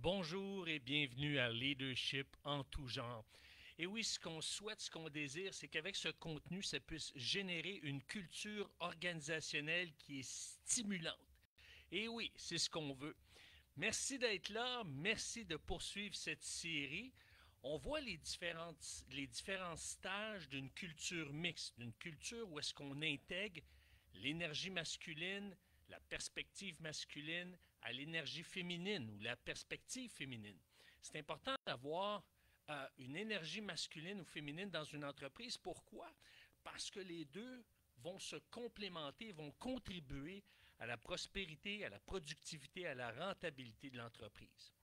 Bonjour et bienvenue à Leadership en tout genre. Et oui, ce qu'on souhaite, ce qu'on désire, c'est qu'avec ce contenu, ça puisse générer une culture organisationnelle qui est stimulante. Et oui, c'est ce qu'on veut. Merci d'être là, merci de poursuivre cette série. On voit les différents stages d'une culture mixte, d'une culture où est-ce qu'on intègre l'énergie masculine, la perspective masculine à l'énergie féminine ou la perspective féminine. C'est important d'avoir une énergie masculine ou féminine dans une entreprise. Pourquoi? Parce que les deux vont se complémenter, vont contribuer à la prospérité, à la productivité, à la rentabilité de l'entreprise.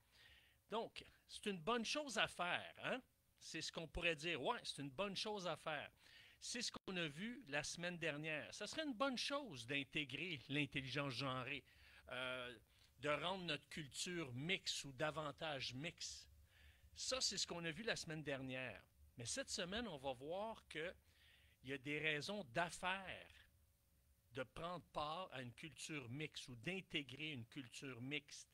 Donc, c'est une bonne chose à faire, hein? C'est ce qu'on pourrait dire. Ouais, c'est une bonne chose à faire. C'est ce qu'on a vu la semaine dernière. Ça serait une bonne chose d'intégrer l'intelligence genrée, euh, de rendre notre culture mixte ou davantage mixte. Ça, c'est ce qu'on a vu la semaine dernière. Mais cette semaine, on va voir qu'il y a des raisons d'affaires de prendre part à une culture mixte ou d'intégrer une culture mixte.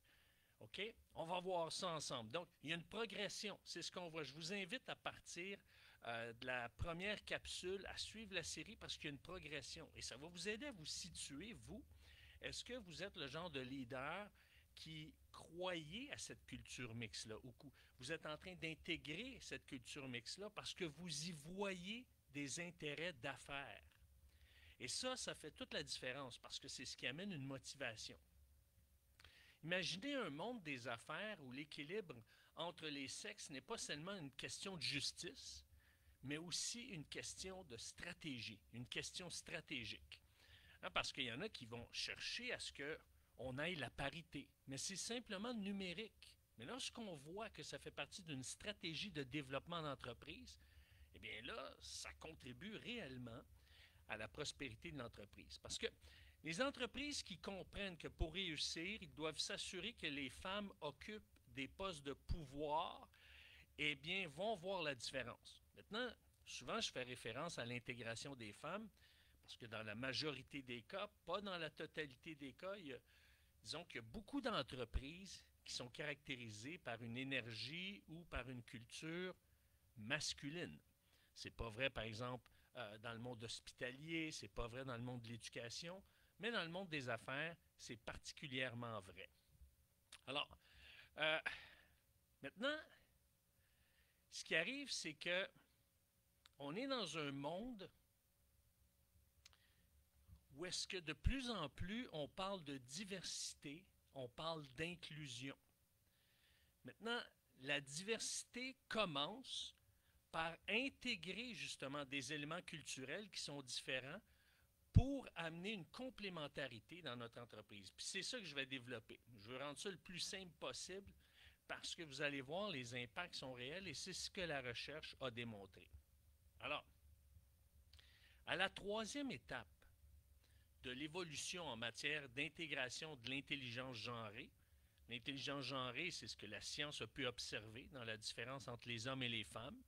OK? On va voir ça ensemble. Donc, il y a une progression. C'est ce qu'on voit. Je vous invite à partir de la première capsule à suivre la série parce qu'il y a une progression. Et ça va vous aider à vous situer, vous. Est-ce que vous êtes le genre de leader qui croyez à cette culture mixte-là ou vous êtes en train d'intégrer cette culture mixte-là parce que vous y voyez des intérêts d'affaires? Et ça fait toute la différence parce que c'est ce qui amène une motivation. Imaginez un monde des affaires où l'équilibre entre les sexes n'est pas seulement une question de justice, mais aussi une question de stratégie, une question stratégique. Hein, parce qu'il y en a qui vont chercher à ce qu'on aille la parité, mais c'est simplement numérique. Mais lorsqu'on voit que ça fait partie d'une stratégie de développement d'entreprise, eh bien là, ça contribue réellement à la prospérité de l'entreprise. Parce que les entreprises qui comprennent que pour réussir, ils doivent s'assurer que les femmes occupent des postes de pouvoir, eh bien, vont voir la différence. Maintenant, souvent, je fais référence à l'intégration des femmes, parce que dans la majorité des cas, pas dans la totalité des cas, disons qu'il y a beaucoup d'entreprises qui sont caractérisées par une énergie ou par une culture masculine. C'est pas vrai, par exemple, dans le monde hospitalier, c'est pas vrai dans le monde de l'éducation, mais dans le monde des affaires, c'est particulièrement vrai. Alors, euh, maintenant, ce qui arrive, c'est que on est dans un monde où est-ce que de plus en plus on parle de diversité, on parle d'inclusion. Maintenant, la diversité commence par intégrer justement des éléments culturels qui sont différents pour amener une complémentarité dans notre entreprise. Puis c'est ça que je vais développer. Je veux rendre ça le plus simple possible parce que vous allez voir, les impacts sont réels et c'est ce que la recherche a démontré. Alors, à la troisième étape de l'évolution en matière d'intégration de l'intelligence genrée, l'intelligence genrée, c'est ce que la science a pu observer dans la différence entre les hommes et les femmes.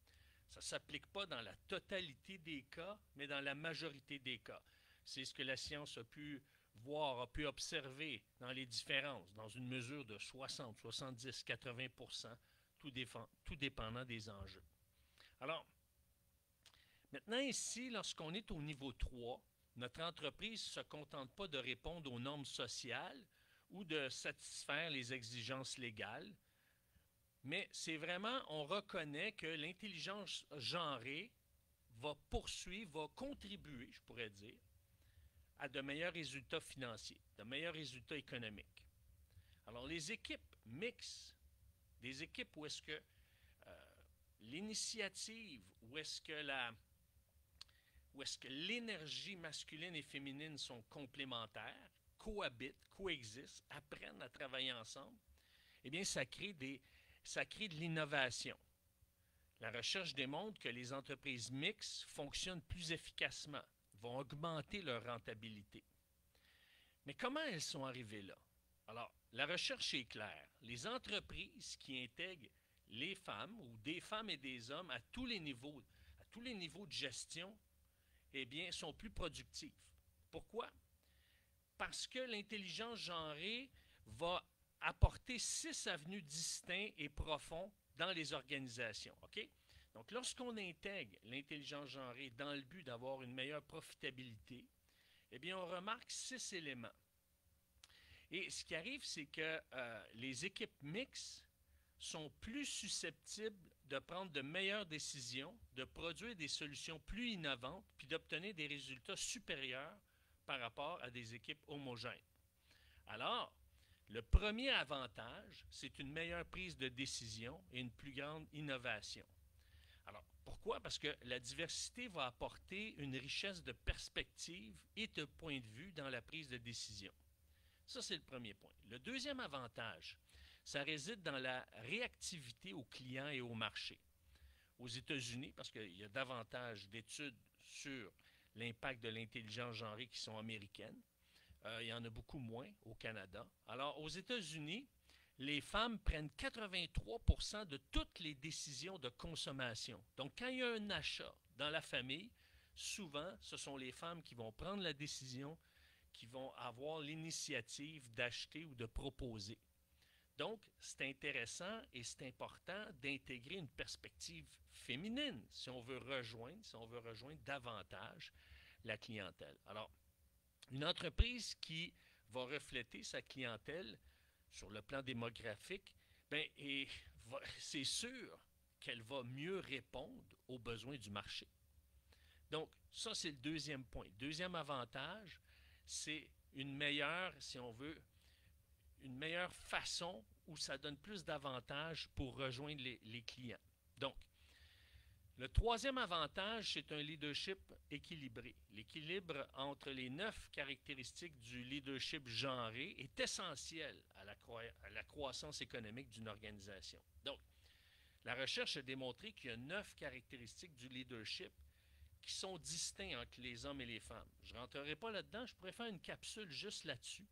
Ça ne s'applique pas dans la totalité des cas, mais dans la majorité des cas. C'est ce que la science a pu voir, a pu observer dans les différences, dans une mesure de 60, 70, 80%, tout dépendant des enjeux. Alors, maintenant ici, lorsqu'on est au niveau 3, notre entreprise ne se contente pas de répondre aux normes sociales ou de satisfaire les exigences légales, mais c'est vraiment, on reconnaît que l'intelligence genrée va poursuivre, va contribuer, je pourrais dire, à de meilleurs résultats financiers, de meilleurs résultats économiques. Alors, les équipes mixtes, des équipes où est-ce que l'initiative, où est-ce que l'énergie masculine et féminine sont complémentaires, cohabitent, coexistent, apprennent à travailler ensemble, eh bien, ça crée de l'innovation. La recherche démontre que les entreprises mixtes fonctionnent plus efficacement, vont augmenter leur rentabilité. Mais comment elles sont arrivées là? Alors, la recherche est claire. Les entreprises qui intègrent les femmes ou des femmes et des hommes à tous les niveaux de gestion, eh bien, sont plus productives. Pourquoi? Parce que l'intelligence genrée va apporter 6 avenues distincts et profonds dans les organisations. OK? Donc, lorsqu'on intègre l'intelligence genrée dans le but d'avoir une meilleure profitabilité, eh bien, on remarque 6 éléments. Et ce qui arrive, c'est que les équipes mixtes sont plus susceptibles de prendre de meilleures décisions, de produire des solutions plus innovantes, puis d'obtenir des résultats supérieurs par rapport à des équipes homogènes. Alors, le premier avantage, c'est une meilleure prise de décision et une plus grande innovation. Alors, pourquoi? Parce que la diversité va apporter une richesse de perspectives et de points de vue dans la prise de décision. Ça, c'est le premier point. Le deuxième avantage, ça réside dans la réactivité aux clients et au marché. Aux États-Unis, parce qu'il y a davantage d'études sur l'impact de l'intelligence genrée qui sont américaines, il y en a beaucoup moins au Canada. Alors, aux États-Unis, les femmes prennent 83% de toutes les décisions de consommation. Donc, quand il y a un achat dans la famille, souvent, ce sont les femmes qui vont prendre la décision, qui vont avoir l'initiative d'acheter ou de proposer. Donc, c'est intéressant et c'est important d'intégrer une perspective féminine si on veut rejoindre davantage la clientèle. Alors, une entreprise qui va refléter sa clientèle sur le plan démographique, c'est sûr qu'elle va mieux répondre aux besoins du marché. Donc, ça, c'est le deuxième point. Deuxième avantage, c'est une meilleure, si on veut, une meilleure façon où ça donne plus d'avantages pour rejoindre les clients. Donc, le troisième avantage, c'est un leadership équilibré. L'équilibre entre les 9 caractéristiques du leadership genré est essentiel à la croissance économique d'une organisation. Donc, la recherche a démontré qu'il y a 9 caractéristiques du leadership qui sont distincts entre les hommes et les femmes. Je ne rentrerai pas là-dedans, je pourrais faire une capsule juste là-dessus.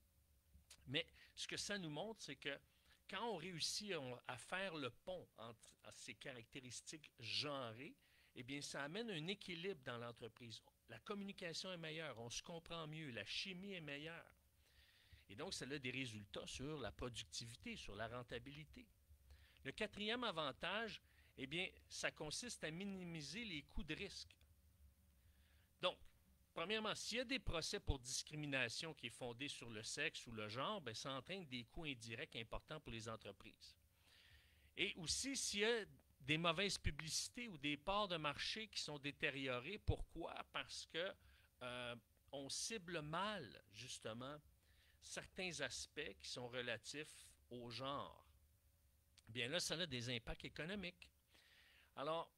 Mais ce que ça nous montre, c'est que quand on réussit à faire le pont entre ces caractéristiques genrées, eh bien, ça amène un équilibre dans l'entreprise. La communication est meilleure, on se comprend mieux, la chimie est meilleure. Et donc, ça a des résultats sur la productivité, sur la rentabilité. Le quatrième avantage, eh bien, ça consiste à minimiser les coûts de risque. Donc, premièrement, s'il y a des procès pour discrimination qui est fondé sur le sexe ou le genre, bien, ça entraîne des coûts indirects importants pour les entreprises. Et aussi, s'il y a des mauvaises publicités ou des parts de marché qui sont détériorées, pourquoi? Parce que on cible mal, justement, certains aspects qui sont relatifs au genre. Bien là, ça a des impacts économiques. Alors,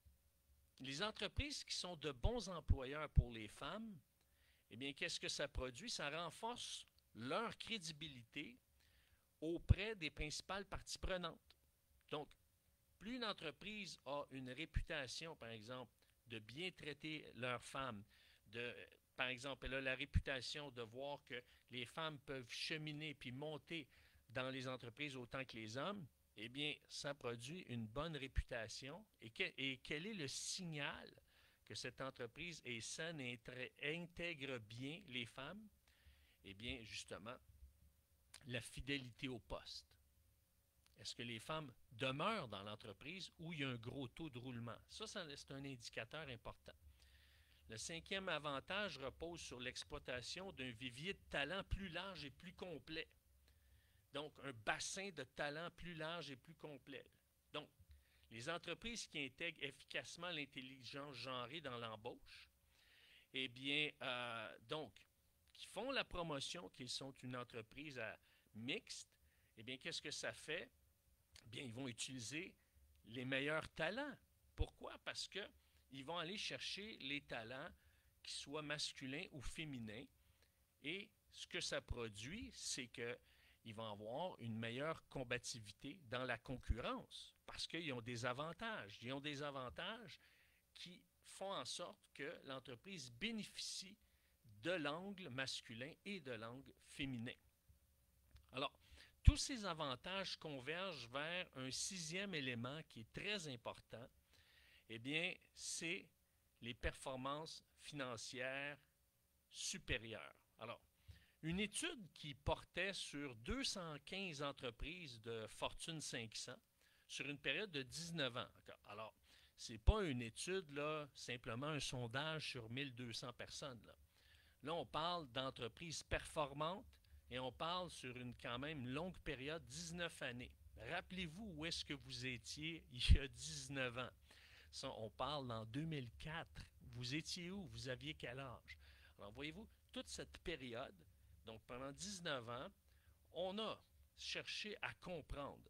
les entreprises qui sont de bons employeurs pour les femmes, eh bien, qu'est-ce que ça produit? Ça renforce leur crédibilité auprès des principales parties prenantes. Donc, plus une entreprise a une réputation, par exemple, de bien traiter leurs femmes, par exemple, elle a la réputation de voir que les femmes peuvent cheminer puis monter dans les entreprises autant que les hommes, eh bien, ça produit une bonne réputation. Et quel est le signal que cette entreprise est saine et intègre bien les femmes? Eh bien, justement, la fidélité au poste. Est-ce que les femmes demeurent dans l'entreprise ou il y a un gros taux de roulement? Ça, c'est un indicateur important. Le cinquième avantage repose sur l'exploitation d'un vivier de talent plus large et plus complet. Donc, un bassin de talent plus large et plus complet. Donc, les entreprises qui intègrent efficacement l'intelligence genrée dans l'embauche, eh bien, qui font la promotion qu'ils sont une entreprise mixte, eh bien, qu'est-ce que ça fait? Bien, ils vont utiliser les meilleurs talents. Pourquoi? Parce qu'ils vont aller chercher les talents qui soient masculins ou féminins. Et ce que ça produit, c'est qu'ils vont avoir une meilleure combativité dans la concurrence parce qu'ils ont des avantages. Ils ont des avantages qui font en sorte que l'entreprise bénéficie de l'angle masculin et de l'angle féminin. Alors, tous ces avantages convergent vers un sixième élément qui est très important. Eh bien, c'est les performances financières supérieures. Alors, Une étude qui portait sur 215 entreprises de Fortune 500 sur une période de 19 ans. Alors, ce n'est pas une étude, là, simplement un sondage sur 1200 personnes. Là, on parle d'entreprises performantes et on parle sur une quand même longue période, 19 années. Rappelez-vous où est-ce que vous étiez il y a 19 ans. Ça, on parle en 2004. Vous étiez où? Vous aviez quel âge? Alors, voyez-vous, toute cette période, donc pendant 19 ans, on a cherché à comprendre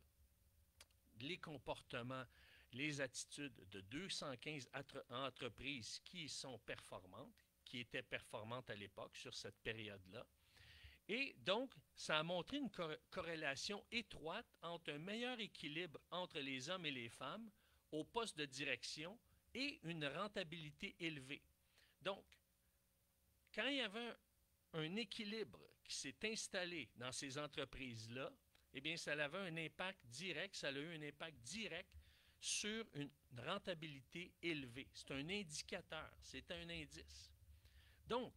les comportements, les attitudes de 215 entreprises qui sont performantes, qui étaient performantes à l'époque sur cette période-là. Et donc, ça a montré une corrélation étroite entre un meilleur équilibre entre les hommes et les femmes au poste de direction et une rentabilité élevée. Donc, quand il y avait un équilibre qui s'est installé dans ces entreprises-là, eh bien, ça avait un impact direct, ça a eu un impact direct sur une rentabilité élevée. C'est un indicateur, c'est un indice. Donc,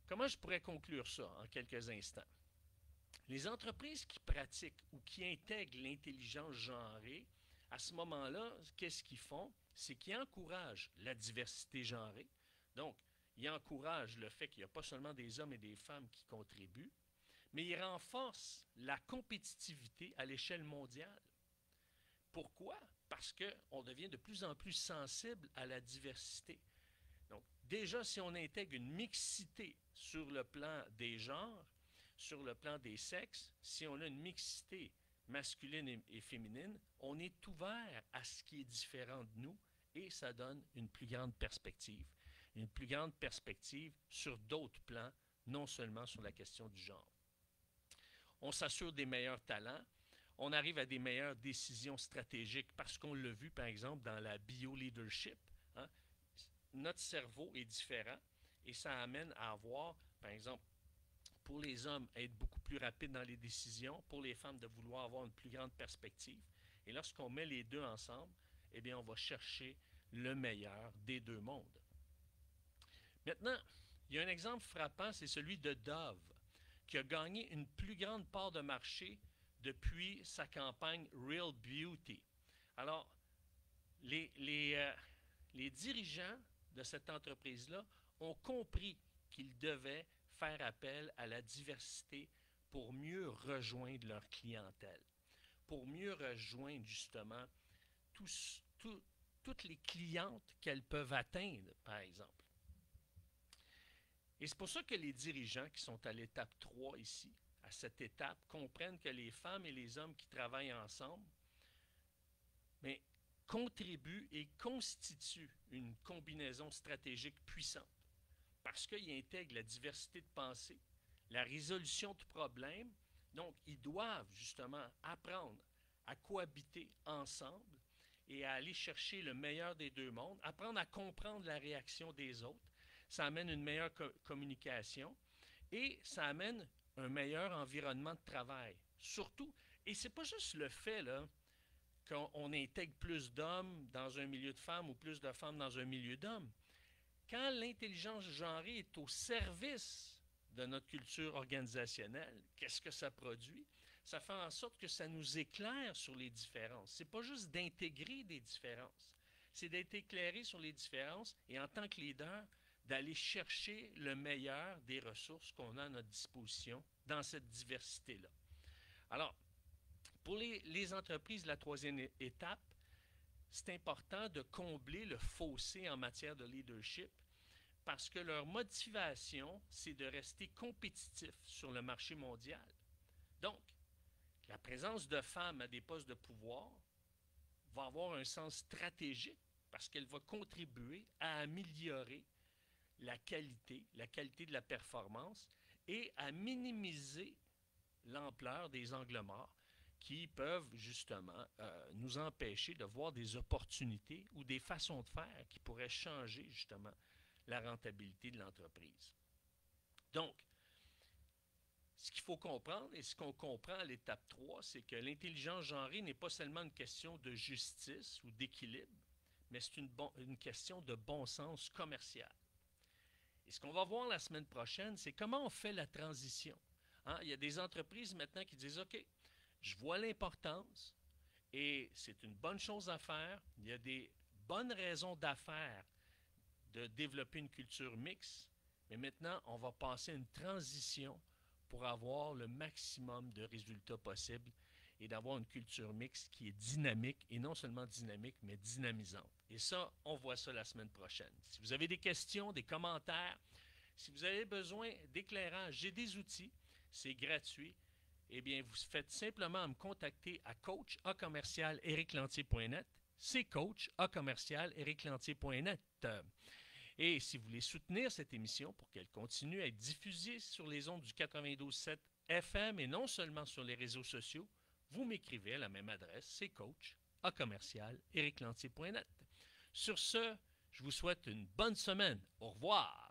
comment je pourrais conclure ça en quelques instants? Les entreprises qui pratiquent ou qui intègrent l'intelligence genrée, à ce moment-là, qu'est-ce qu'ils font? C'est qu'ils encouragent la diversité genrée. Donc, ils encouragent le fait qu'il n'y a pas seulement des hommes et des femmes qui contribuent, mais ils renforcent la compétitivité à l'échelle mondiale. Pourquoi? Parce qu'on devient de plus en plus sensible à la diversité. Donc, déjà, si on intègre une mixité sur le plan des genres, sur le plan des sexes, si on a une mixité masculine et féminine, on est ouvert à ce qui est différent de nous et ça donne une plus grande perspective. Une plus grande perspective sur d'autres plans, non seulement sur la question du genre. On s'assure des meilleurs talents, on arrive à des meilleures décisions stratégiques parce qu'on l'a vu, par exemple, dans la bio-leadership. Hein? Notre cerveau est différent et ça amène à avoir, par exemple, pour les hommes, être beaucoup plus rapide dans les décisions, pour les femmes, de vouloir avoir une plus grande perspective. Et lorsqu'on met les deux ensemble, eh bien, on va chercher le meilleur des deux mondes. Maintenant, il y a un exemple frappant, c'est celui de Dove, qui a gagné une plus grande part de marché depuis sa campagne Real Beauty. Alors, les dirigeants de cette entreprise-là ont compris qu'ils devaient faire appel à la diversité pour mieux rejoindre leur clientèle, pour mieux rejoindre justement toutes les clientes qu'elles peuvent atteindre, par exemple. Et c'est pour ça que les dirigeants qui sont à l'étape 3 ici, à cette étape, comprennent que les femmes et les hommes qui travaillent ensemble, mais contribuent et constituent une combinaison stratégique puissante parce qu'ils intègrent la diversité de pensée, la résolution de problèmes. Donc, ils doivent justement apprendre à cohabiter ensemble et à aller chercher le meilleur des deux mondes, apprendre à comprendre la réaction des autres. Ça amène une meilleure communication et ça amène un meilleur environnement de travail. Surtout, et c'est pas juste le fait là, qu'on intègre plus d'hommes dans un milieu de femmes ou plus de femmes dans un milieu d'hommes. Quand l'intelligence genrée est au service de notre culture organisationnelle, qu'est-ce que ça produit? Ça fait en sorte que ça nous éclaire sur les différences. Ce n'est pas juste d'intégrer des différences, c'est d'être éclairé sur les différences et en tant que leader, d'aller chercher le meilleur des ressources qu'on a à notre disposition dans cette diversité-là. Alors, pour les entreprises de la troisième étape, c'est important de combler le fossé en matière de leadership parce que leur motivation, c'est de rester compétitif sur le marché mondial. Donc, la présence de femmes à des postes de pouvoir va avoir un sens stratégique parce qu'elle va contribuer à améliorer la qualité de la performance et à minimiser l'ampleur des angles morts qui peuvent justement nous empêcher de voir des opportunités ou des façons de faire qui pourraient changer justement la rentabilité de l'entreprise. Donc, ce qu'il faut comprendre et ce qu'on comprend à l'étape 3, c'est que l'intelligence genrée n'est pas seulement une question de justice ou d'équilibre, mais c'est une question de bon sens commercial. Et ce qu'on va voir la semaine prochaine, c'est comment on fait la transition. Hein? Il y a des entreprises maintenant qui disent, OK, je vois l'importance et c'est une bonne chose à faire. Il y a des bonnes raisons d'affaires de développer une culture mixte, mais maintenant, on va passer à une transition pour avoir le maximum de résultats possibles et d'avoir une culture mixte qui est dynamique, et non seulement dynamique, mais dynamisante. Et ça, on voit ça la semaine prochaine. Si vous avez des questions, des commentaires, si vous avez besoin d'éclairage, j'ai des outils, c'est gratuit. Eh bien, vous faites simplement me contacter à coach@ericlantier.net. C'est coach@ericlantier.net. Et si vous voulez soutenir cette émission pour qu'elle continue à être diffusée sur les ondes du 92.7 FM et non seulement sur les réseaux sociaux, vous m'écrivez à la même adresse, c'est coach@ericlantier.net. Sur ce, je vous souhaite une bonne semaine. Au revoir.